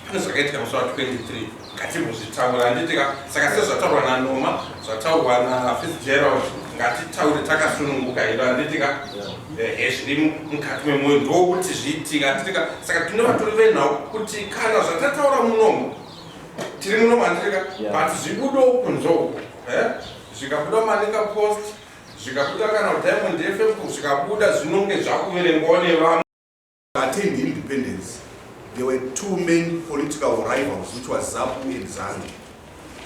pane zvakaitika musi wa23 ngatimuzvitaura handitika saka sezvataurwa naNoma zvataurwa naFitzgerald ngatitaure takasununguka ilo handitika zviri mukati memwoyo ndokuti zviitika handitika saka tinova tori venhau kuti kana zvatataura munomo tiri munomo handitika but zvibudo kunzouko zvikabuda Manika Post zvikabuda kana Diamond FM zvikabuda zvinonge zvakuverengwawo nevamwe. Attained independence, there were two main political rivals, which was ZAPU and ZANU.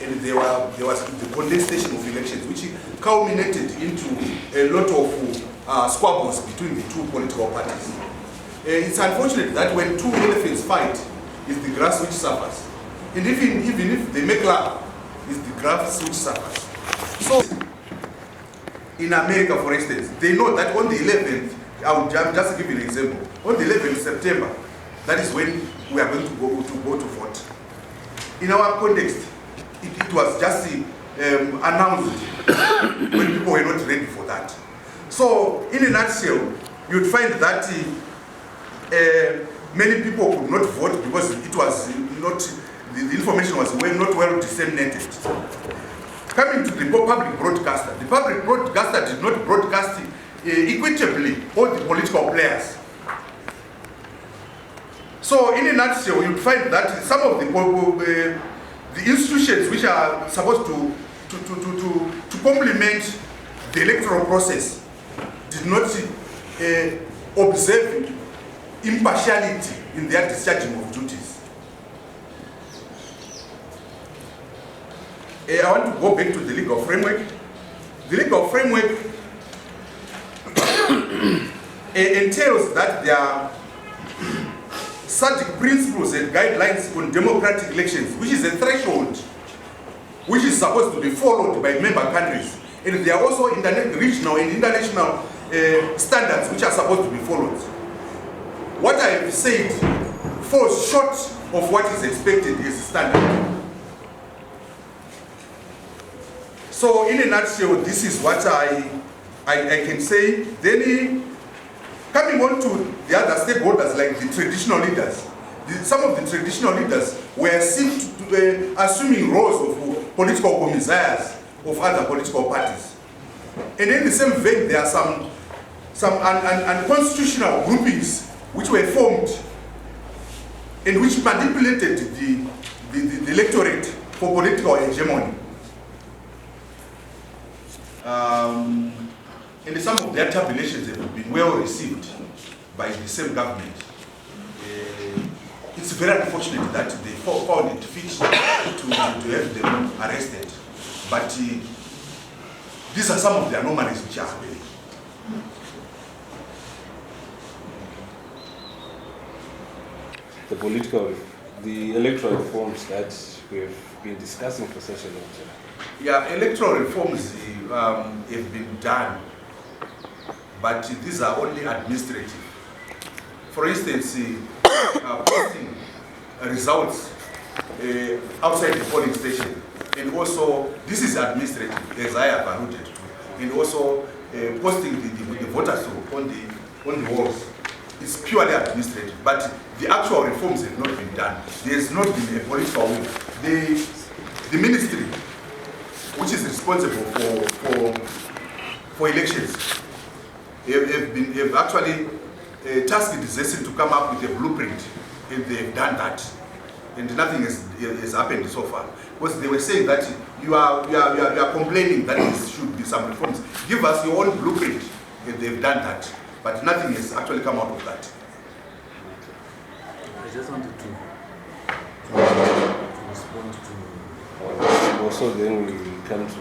And there was the contestation of elections, which culminated into a lot of squabbles between the two political parties. It's unfortunate that when two elephants fight, it's the grass which suffers. And even if they make love, it's the grass which suffers. So, in America, for instance, they know that on the 11th, I'll just give you an example. On the 11th of September, that is when we are going to go to vote. In our context, it was just announced when people were not ready for that. So, in a nutshell, you'd find that many people could not vote because it was not, the information was not well disseminated. Coming to the public broadcaster, the public broadcaster did not broadcast equitably all the political players. So, in a nutshell, you find that some of the institutions which are supposed to complement the electoral process did not observe impartiality in their discharging of duties. I want to go back to the legal framework. The legal framework entails that there are certain principles and guidelines on democratic elections, which is a threshold which is supposed to be followed by member countries. And there are also regional and international standards which are supposed to be followed. What I have said falls short of what is expected as a standard. So, in a nutshell, this is what I can say. Then, coming on to the other stakeholders, like the traditional leaders, some of the traditional leaders were seen to be assuming roles of political commissars of other political parties. And in the same vein, there are some unconstitutional groupings which were formed and which manipulated the electorate for political hegemony. And some of their tabulations have been well received by the same government. It's very unfortunate that they found it fit to have them arrested. But these are some of the anomalies which are happening. The electoral reforms that we've been discussing for such a long time. Yeah, electoral reforms have been done, but these are only administrative. For instance, posting results outside the polling station, and also this is administrative, as I have alluded to, and also posting the voters on the walls. It's purely administrative, but the actual reforms have not been done. There has not been a political will. The ministry, which is responsible for elections, have actually tasked the ZESIM to come up with a blueprint, and they've done that, and nothing has happened so far. Because they were saying that you are complaining that there should be some reforms. Give us your own blueprint, and they've done that, but nothing has actually come out of that. I just wanted to respond to. Also, then we come to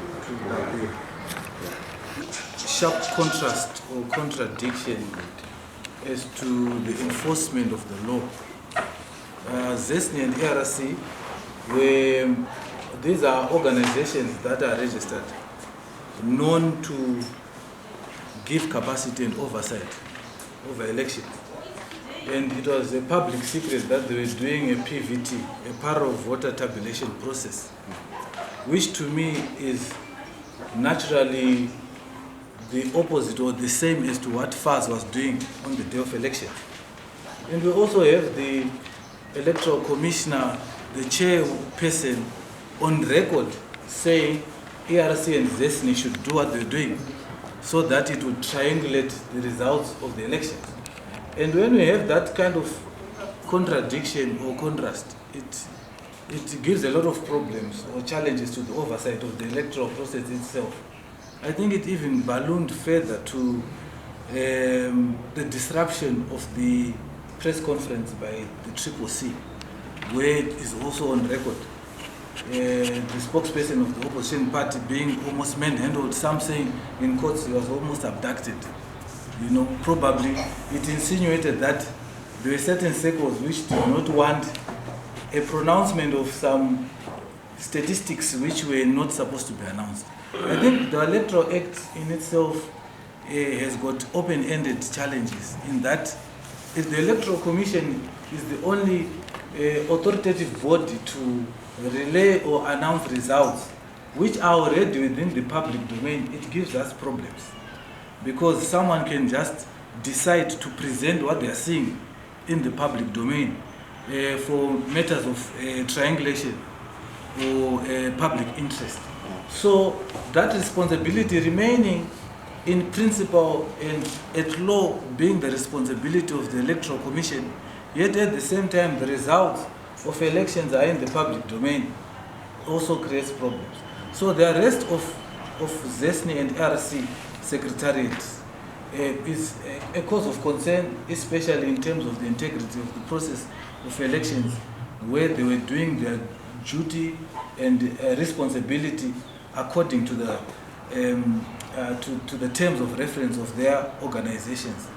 sharp contrast or contradiction as to the enforcement of the law. ZESNI and ARC, these are organizations that are registered, known to give capacity and oversight over elections. And it was a public secret that they were doing a PVT, a parallel voter tabulation process, which to me is naturally the opposite or the same as to what FAS was doing on the day of election. And we also have the electoral commissioner, the chairperson, on record saying ERC and ZESNI should do what they're doing so that it would triangulate the results of the elections. And when we have that kind of contradiction or contrast, it gives a lot of problems or challenges to the oversight of the electoral process itself. I think it even ballooned further to the disruption of the press conference by the CCC, where it is also on record. The spokesperson of the opposition party being almost manhandled, some saying in courts he was almost abducted. You know, probably it insinuated that there were certain circles which did not want a pronouncement of some statistics which were not supposed to be announced. I think the Electoral Act in itself has got open-ended challenges in that if the Electoral Commission is the only authoritative body to relay or announce results which are already within the public domain, it gives us problems. Because someone can just decide to present what they are seeing in the public domain for matters of triangulation or public interest. So that responsibility remaining in principle and at law being the responsibility of the Electoral Commission, yet at the same time the results of elections are in the public domain, also creates problems. So the arrest of ZESNI and RC secretariats is a cause of concern, especially in terms of the integrity of the process of elections, where they were doing their duty and responsibility according to the to the terms of reference of their organizations.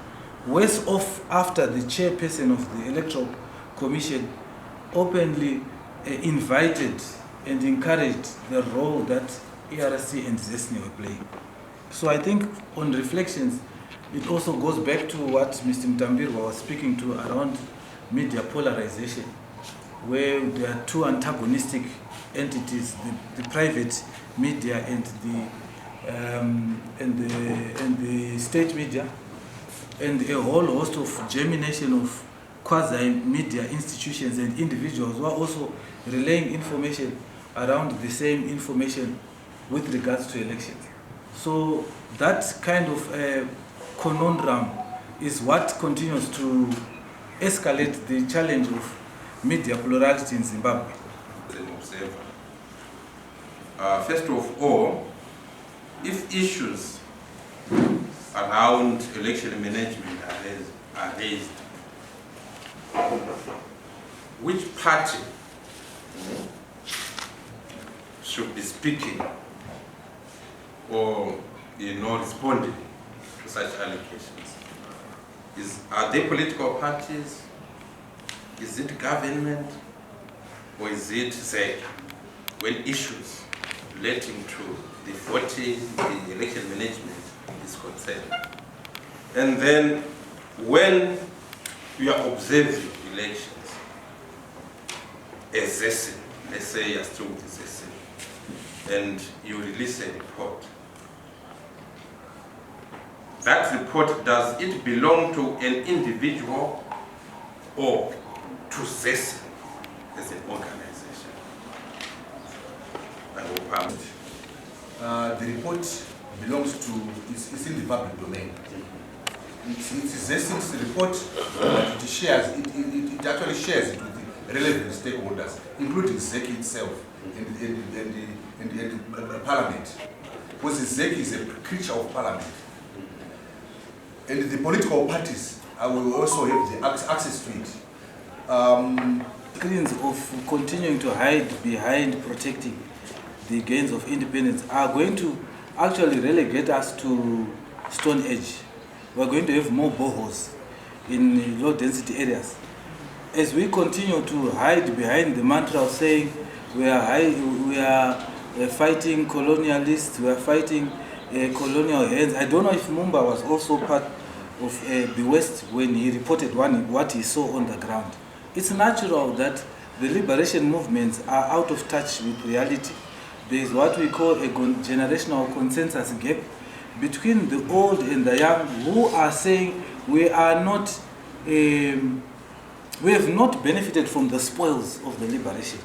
Worse off after the chairperson of the Electoral Commission openly invited and encouraged the role that ERC and ZESNI were playing. So I think on reflections, it also goes back to what Mr. Mtambirwa was speaking to around media polarization, where there are two antagonistic entities, the private media and the state media, and a whole host of germination of quasi-media institutions and individuals who are also relaying information around the same information with regards to elections. So that kind of conundrum is what continues to escalate the challenge of media plurality in Zimbabwe. First of all, if issues around election management are raised, which party should be speaking or responding to such allegations? Are they political parties? Is it government? Or is it, say, when issues relating to the voting, the election management is concerned? And then when you are observing elections as ZESNI, let's say you are still with ZESNI, and you release a report, that report, does it belong to an individual or to ZESNI as an organization? I hope the report belongs to, it's in the public domain. It's ZESNI's report, but it shares, it actually shares it with the relevant stakeholders, including ZECI itself and the parliament. Because ZECI is a creature of parliament. And the political parties will also have the access to it. Screens of continuing to hide behind protecting the gains of independence are going to actually relegate us to Stone Age. We're going to have more boreholes in low density areas. As we continue to hide behind the mantra of saying we are fighting colonialists, we are fighting colonial hands. I don't know if Mumba was also part of the West when he reported what he saw on the ground. It's natural that the liberation movements are out of touch with reality. There is what we call a generational consensus gap between the old and the young, who are saying we are not we have not benefited from the spoils of the liberation.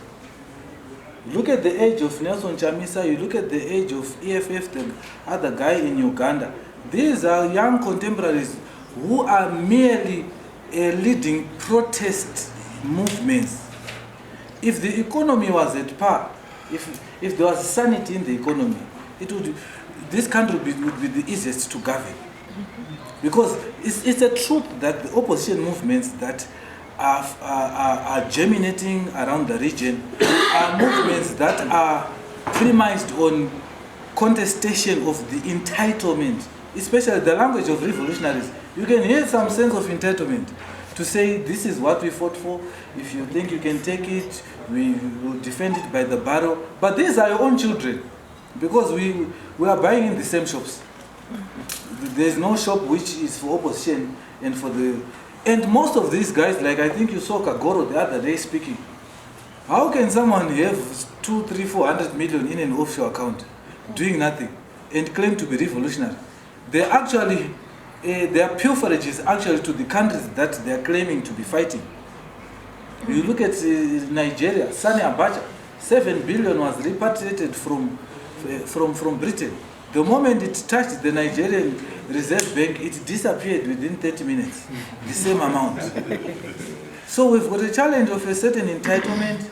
Look at the age of Nelson Chamisa, you look at the age of EFF, the other guy in Uganda. These are young contemporaries who are merely leading protest movements. If the economy was at par, if there was sanity in the economy, this country would be the easiest to govern. Because it's a truth that the opposition movements that are germinating around the region are movements that are premised on contestation of the entitlement, especially the language of revolutionaries. You can hear some sense of entitlement to say this is what we fought for. If you think you can take it, we will defend it by the barrel. But these are your own children, because we are buying in the same shops. There's no shop which is for opposition and for the... And most of these guys, like I think you saw Kagoro the other day speaking. How can someone have 200, 300, 400 million in an offshore account, doing nothing, and claim to be revolutionary? They actually, their pilferage is actually to the countries that they are claiming to be fighting. You look at Nigeria, Sani Abacha, 7 billion was repatriated from Britain. The moment it touched the Nigerian Reserve Bank, it disappeared within 30 minutes, the same amount. So we've got a challenge of a certain entitlement,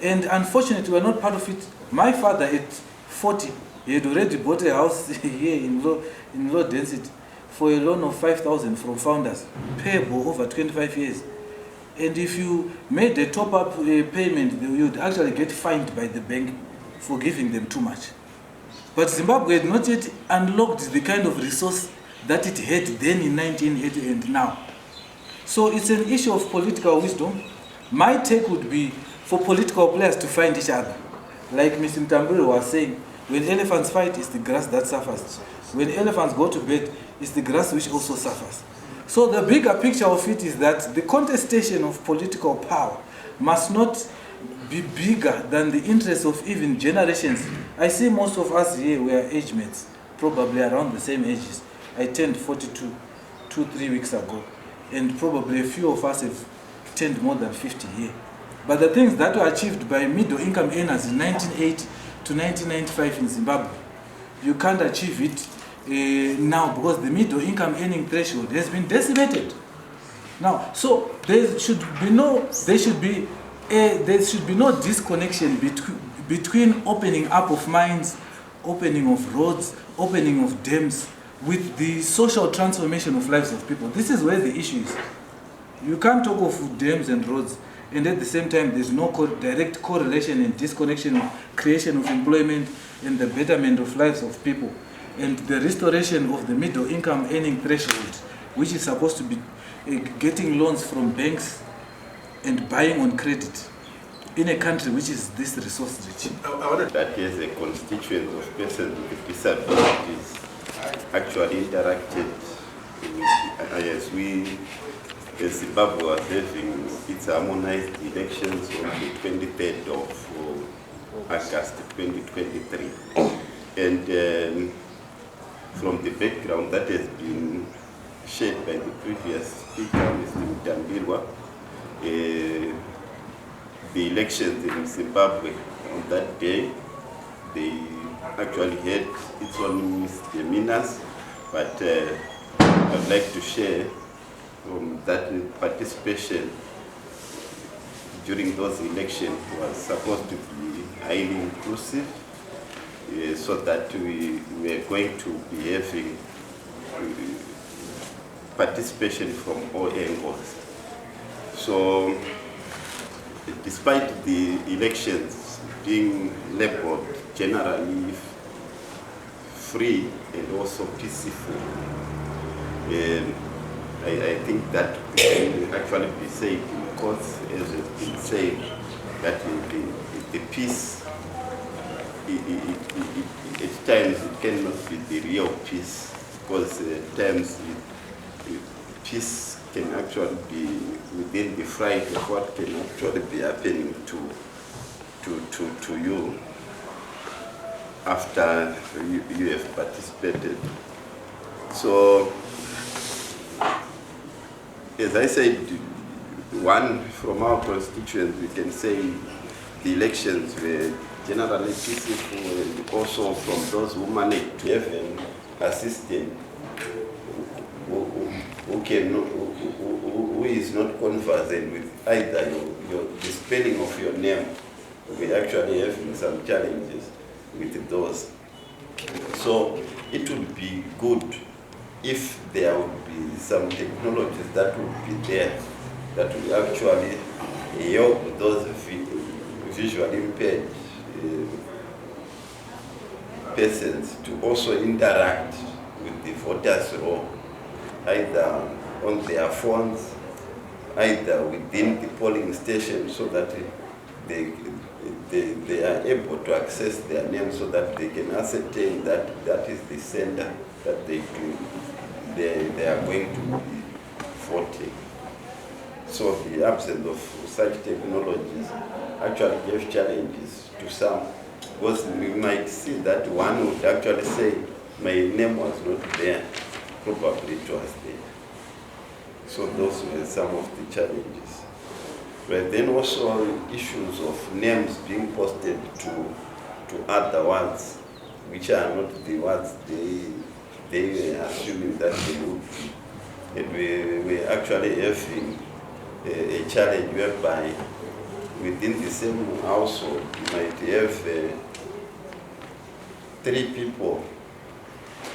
and unfortunately we're not part of it. My father at 40, he had already bought a house here in low density for a loan of 5,000 from Founders, payable over 25 years. And if you made a top-up payment, you would actually get fined by the bank for giving them too much. But Zimbabwe had not yet unlocked the kind of resource that it had then in 1980 and now. So it's an issue of political wisdom. My take would be for political players to find each other. Like Mr. Mtamburi was saying, when elephants fight, it's the grass that suffers. When elephants go to bed, it's the grass which also suffers. So the bigger picture of it is that the contestation of political power must not be bigger than the interests of even generations. I see most of us here, we are age mates, probably around the same ages. I turned 42 2-3 weeks ago, and probably a few of us have turned more than 50 here. But the things that were achieved by middle income earners in 1980 to 1995 in Zimbabwe, you can't achieve it now, because the middle income earning threshold has been decimated. Now, so there should be no disconnection between opening up of mines, opening of roads, opening of dams, with the social transformation of lives of people. This is where the issue is. You can't talk of dams and roads, and at the same time there's no direct correlation and disconnection of creation of employment and the betterment of lives of people, and the restoration of the middle income earning threshold, which is supposed to be getting loans from banks and buying on credit in a country which is this resource rich. That is a constituent of persons with disabilities actually interacted as Zimbabwe was having its harmonized elections on the 23rd of August 2023. And from the background that has been shared by the previous speaker, Mr. Mtambirwa, the elections in Zimbabwe on that day, they actually had its own misdemeanors, but I'd like to share that participation during those elections was supposed to be highly inclusive, so that we are going to be having participation from all angles. So, despite the elections being labeled generally free and also peaceful, I think that can actually be said, because as has been said, that the peace, at times it cannot be the real peace, because at times peace can actually be within the fright of what can actually be happening to you after you have participated. So, as I said one, from our constituents, we can say the elections were generally peaceful, and also from those who managed to have an assistant who is not conversant with either the spelling of your name. We actually having some challenges with those. So it would be good if there would be some technologies that would be there that will actually help those visually impaired persons to also interact with the voters' roll, either on their phones, either within the polling station, so that they are able to access their name, so that they can ascertain that that is the center that they are going to be voting. So the absence of such technologies actually gave challenges to some, because we might see that one would actually say, my name was not there, probably it was there. So those were some of the challenges. But then also issues of names being posted to other words, which are not the words they were assuming that they would be. And we actually having a challenge whereby within the same household you might have 3 people,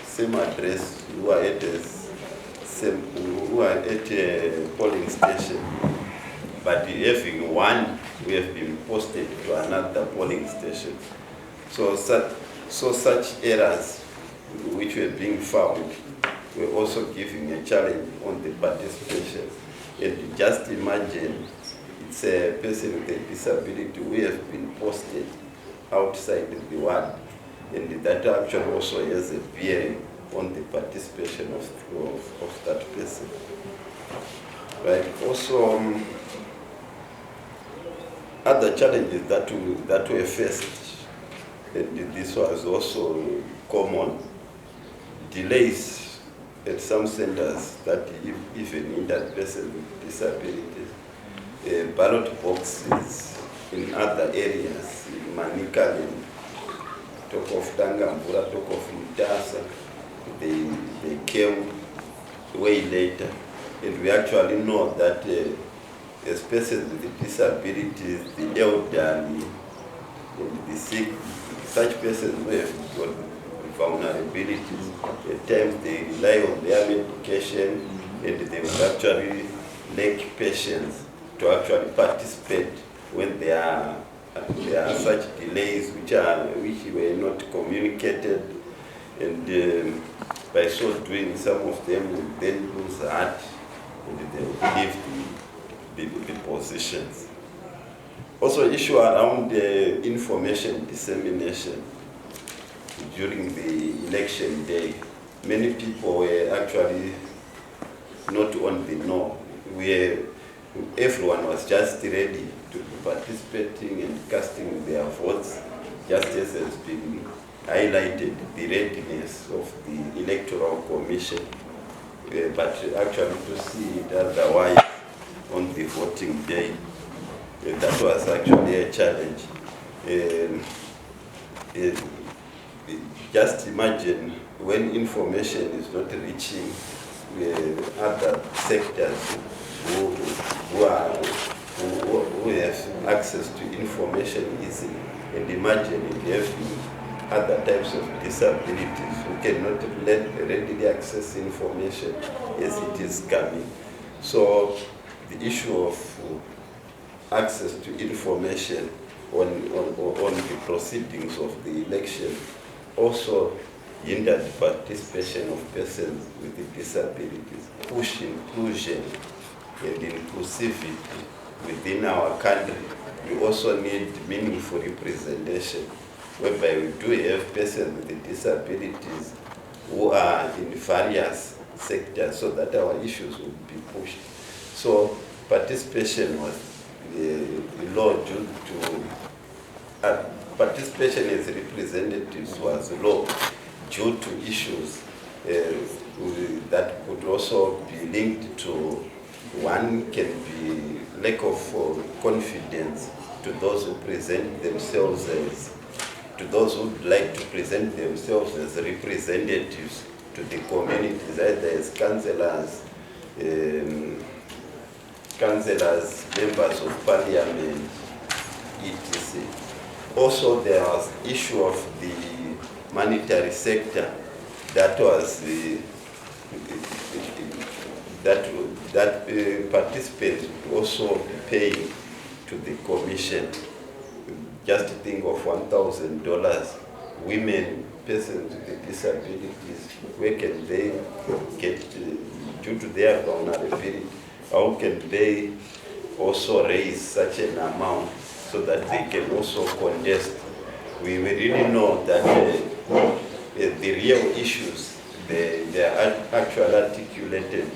same address, who are at a polling station, but having one who have been posted to another polling station. So such errors which were being found were also giving a challenge on the participation. And just imagine, it's a person with a disability who has been posted outside the ward, and that actually also has a bearing on the participation of that person. Right. Also, other challenges that were faced, and this was also common, delays at some centers that even hindered persons with disabilities, ballot boxes in other areas, in Manikali, talk of Tangambura, talk of Mutasa, they came way later. And we actually know that as persons with disabilities, the elderly, and the sick, such persons who have got vulnerabilities, at times they rely on their medication, and they will actually make patients to actually participate when there are such delays which were not communicated, and by so doing, some of them will then lose heart, and they will leave the positions. Also, issue around the information dissemination during the election day. Many people were actually not on the know. Everyone was just ready to be participating and casting their votes, just as has been highlighted the readiness of the Electoral Commission. But actually to see it otherwise on the voting day, that was actually a challenge. Just imagine when information is not reaching other sectors who have access to information easily, and imagine having other types of disabilities who cannot readily access information as it is coming. So the issue of access to information on the proceedings of the election also hindered participation of persons with disabilities. Push inclusion and inclusivity within our country. We also need meaningful representation, whereby we do have persons with disabilities who are in various sectors, so that our issues will be pushed. So participation was low due to participation as representatives was low due to issues that could also be linked to, one can be lack of confidence to those who present themselves as, to those who would like to present themselves as representatives to the communities, either as councillors, members of parliament, etc. Also, there was issue of the monetary sector that was that participants would also pay to the commission. Just think of $1,000. Women, persons with disabilities, where can they get, due to their vulnerability, how can they also raise such an amount so that they can also contest? We really know that the real issues, they are actually articulated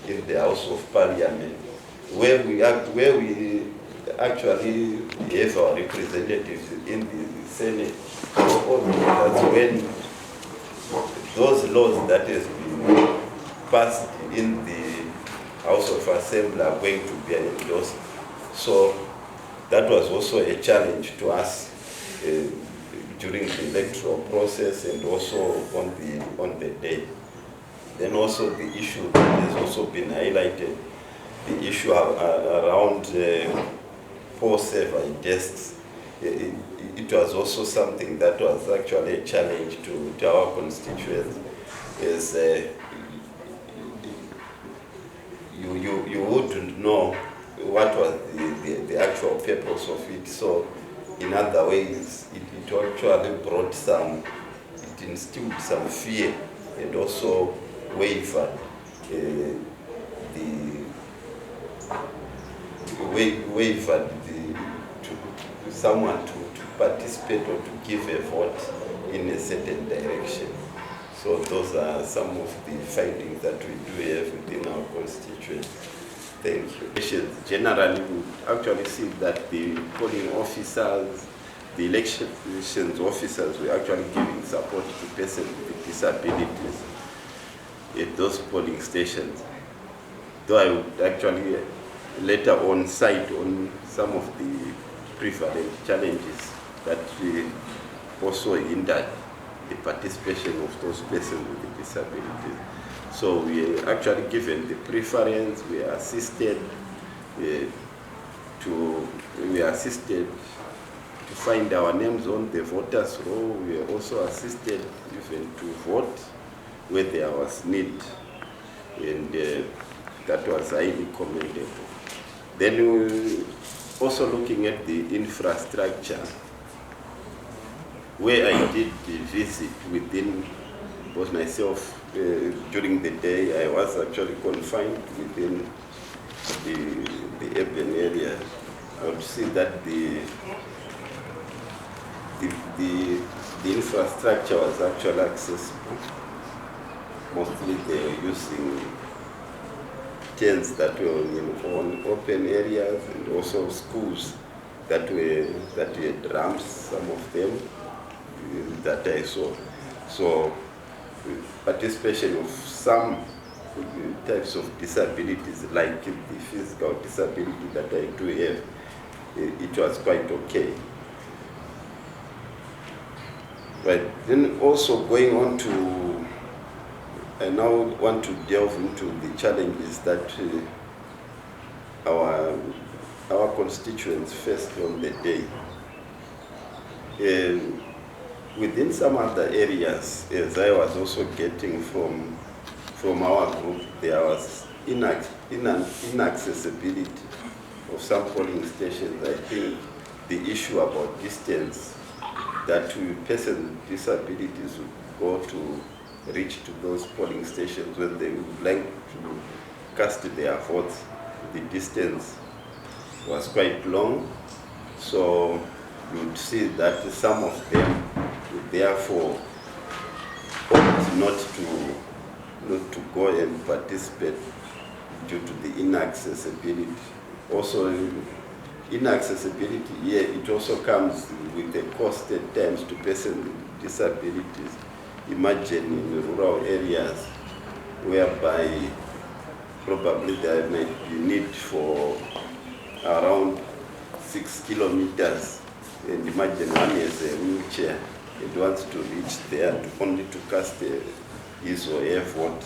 in the House of Parliament, where we actually have our representatives in the Senate. That's when those laws that has been passed in the House of Assembly are going to be endorsed. So that was also a challenge to us during the electoral process and also on the day. Then also the issue that has also been highlighted, the issue around poor survey desks. It was also something that was actually a challenge to our constituents. Is you wouldn't know what was the actual purpose of it. So in other ways, it actually brought some, it instilled some fear and also wavered someone to participate or to give a vote in a certain direction. So those are some of the findings that we do have within our constituency. Thank you. Generally, we actually see that the polling officers, the elections officers were actually giving support to persons with disabilities at those polling stations. Though I would actually later on cite on some of the prevalent challenges that also hindered the participation of those persons with disabilities. So we are actually given the preference, we are assisted to find our names on the voters' roll. We are also assisted even to vote where there was need, and that was highly commendable. Then we also looking at the infrastructure, where I did visit within, both myself, during the day I was actually confined within the urban area. I would see that the infrastructure was actually accessible. Mostly they were using tents that were on open areas, and also schools that had ramps, some of them that I saw. So participation of some types of disabilities, like the physical disability that I do have, it was quite okay. Right, then also going on to, I now want to delve into the challenges that our constituents faced on the day. Within some other areas, as I was also getting from our group, there was inaccessibility of some polling stations. I think the issue about distance, that persons with disabilities would go to reach to those polling stations when they would like to cast their votes, the distance was quite long. So you would see that some of them would therefore opt not to go and participate due to the inaccessibility. Also, inaccessibility here, it also comes with a cost at times to persons with disabilities. Imagine in rural areas whereby probably there might be need for around 6 kilometers, and imagine one has a wheelchair and wants to reach there only to cast his or her vote.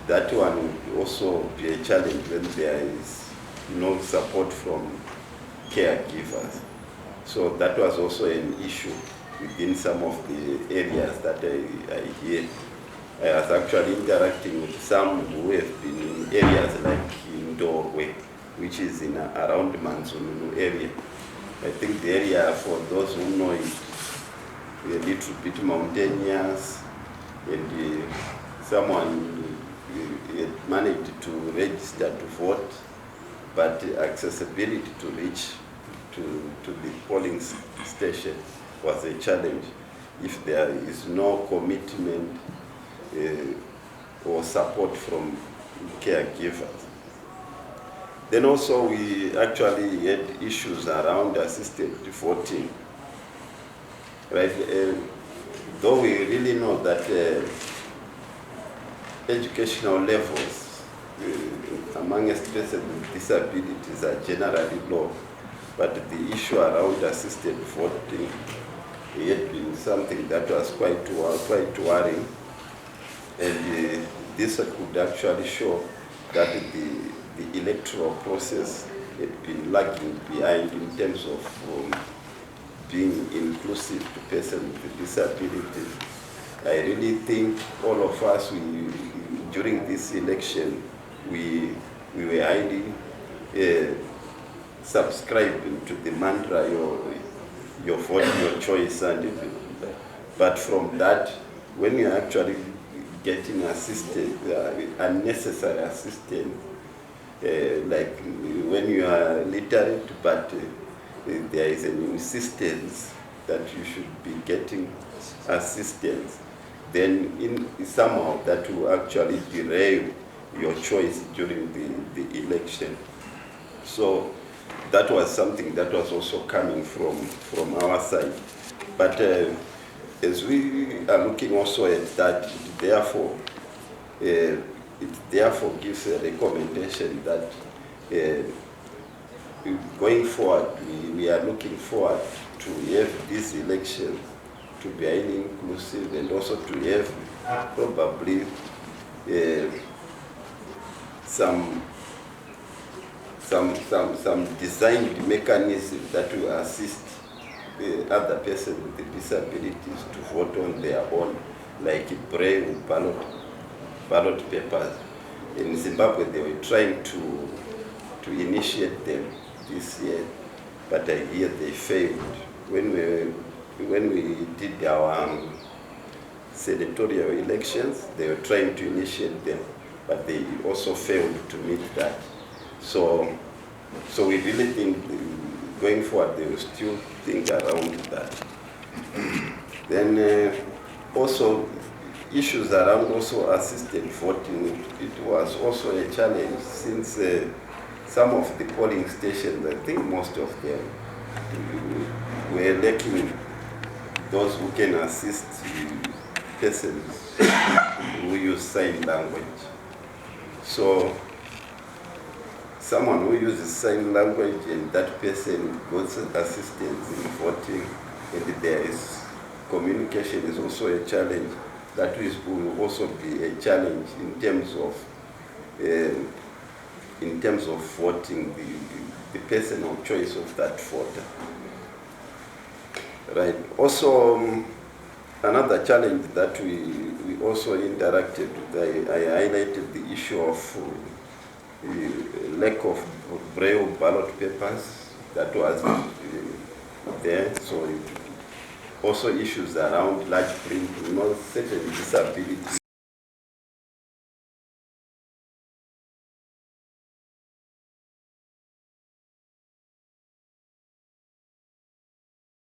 That one would also be a challenge when there is no support from caregivers. So that was also an issue within some of the areas that I hear. I was actually interacting with some who have been in areas like Ndorwe, which is in around Manzununu area. I think the area, for those who know it, a little bit mountainous, and someone had managed to register to vote, but accessibility to reach to the polling station was a challenge if there is no commitment or support from caregivers. Then also we actually had issues around assisted voting. Right? Though we really know that educational levels amongst persons with disabilities are generally low, but the issue around assisted voting had been something that was quite worrying, and this could actually show that the electoral process had been lagging behind in terms of being inclusive to persons with disabilities. I really think all of us, during this election, we were highly subscribing to the mantra, your vote, your choice, but from that, when you're actually getting assistance, unnecessary assistance, like when you are literate, but there is an insistence that you should be getting assistance, then somehow that will actually derail your choice during the election. So that was something that was also coming from our side. But as we are looking also at that, it therefore gives a recommendation that going forward, we are looking forward to have these elections to be highly inclusive, and also to have probably some designed mechanism that will assist other persons with disabilities to vote on their own, like braille ballot papers. In Zimbabwe, they were trying to initiate them this year, but I hear they failed. When we did our senatorial elections, they were trying to initiate them, but they also failed to meet that. So we really think going forward, they will still think around that. Then also issues around also assisted voting, it was also a challenge, since some of the polling stations, I think most of them, were lacking those who can assist persons who use sign language. So someone who uses sign language and that person gets assistance in voting, and there is communication is also a challenge. That will also be a challenge in terms of voting, the personal choice of that voter. Right. Also, another challenge that we also interacted with, I highlighted the issue of lack of braille ballot papers that was there. So also issues around large print, certain disabilities.